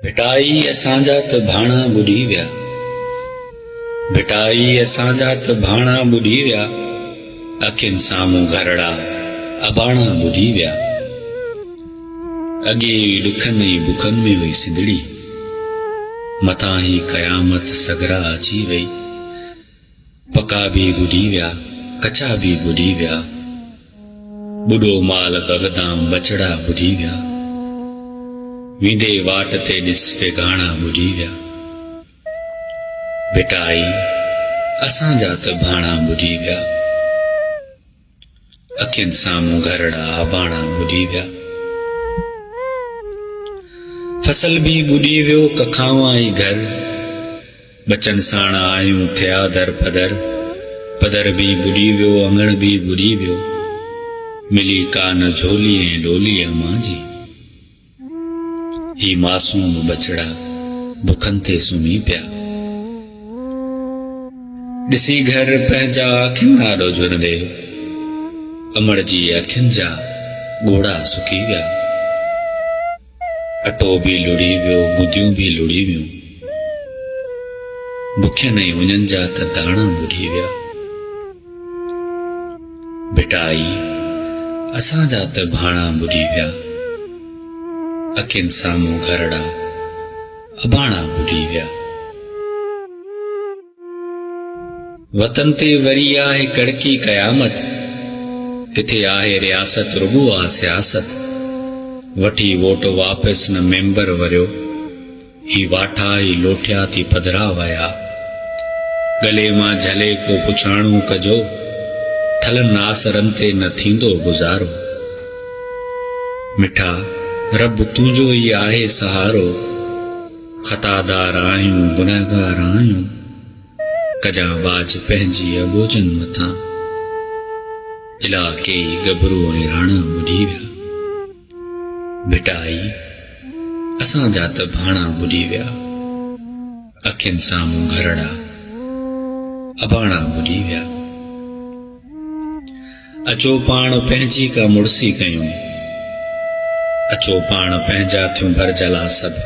भिटाई असांजा त भाणा बुॾी विया, भिटाई असांजा त भाणा बुॾी विया, अखियुनि साम्हूं घरड़ा अबाणा बुॾी विया। अॻे ॾुखनि ऐं बुखनि में हुई सिंधड़ी, मथां ई क़यामत सगरा अची वई। पका बि बुॾी विया, कचा बि बुॾी विया, बुॾो माल बगदाम बचड़ा बुॾी विया। वींदे वाट ते ॾिस वेगाणा बुॾी विया। भिटाई असांजा त भाणा बुॾी विया, अखियुनि साम्हूं घरड़ा अबाणा बुॾी विया। फसल बि बुॾी वियो कखावा ऐं घर, बचन साण आयूं थिया दर पदर। पदर बि बुॾी वियो, अंगण बि बुॾी वियो, मिली कान झोली ऐं डोली अमां जी। ही मासूम बचड़ा बुखनि ते सुम्ही पिया। ॾिसी घर पंहिंजा अखियुनि आॾो झुरंदे, अमड़ जी अखियुनि जा ॻोड़ा सुकी विया। अटो बि लुड़ी वियो, गुदियूं बि लुड़ी वियूं, बुखियनि ऐं उञनि जा त दाणा बुॾी विया। भिटाई असांजा त भाणा बुॾी विया, अखियुनि साम्हूं घरड़ा अबाणा बुॾी विया। वतन ते वरी आहे कड़की क़यामत, किथे आहे रियासत रुॻो आ सियासत। वठी वोट वापसि न मेंबर वरियो, ही वाठा ई लोठिया थी पधरा वया। गले मां झले को पुछाणू कजो, ठलनि आसरनि ते न थींदो गुज़ारो। मिठा रब तुंहिंजो ई आहे सहारो, ख़तादार आहियूं गुनहगार आहियूं, कजां बाज पंहिंजी अबोजनि मथां। इलाके गभरू ऐं राणा बुॾी विया। भिटाई असांजा त भाणा बुॾी विया, अखियुनि साम्हूं घरड़ा अबाणा बुॾी विया। अचो पाण पंहिंजी का मुड़सी कयूं, अचो पाण पंहिंजा थियूं भरजला सभु।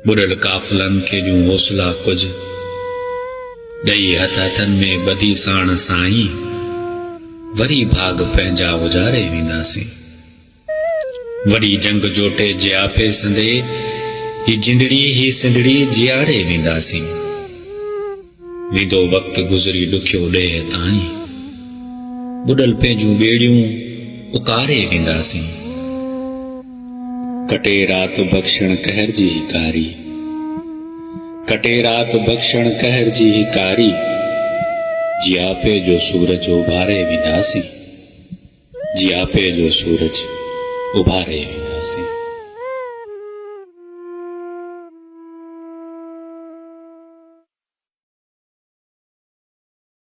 बुॾल काफ़िलनि खे ॾियूं हौसला कुझु, ॾेई हथ हथनि में ॿधी साण साईं, वरी भाग पंहिंजा उजारे वेंदासीं। वॾी जंग जोटे जियापे संदे, ही जिंदड़ी ही सिंधड़ी जियारे वेंदासीं। वेंदो वक़्तु गुज़री ॾुखियो ॾेह ताईं, बुॾल पंहिंजूं ॿेड़ियूं उकारे वेंदासीं। कटे रात बख़्शण कहर जी हिकारी, कटे रात बख़्शण कहर जी हिकारी, जियापे जो सूरज उभारे वेंदासीं, जियापे जो सूरज उभारे वेंदासीं।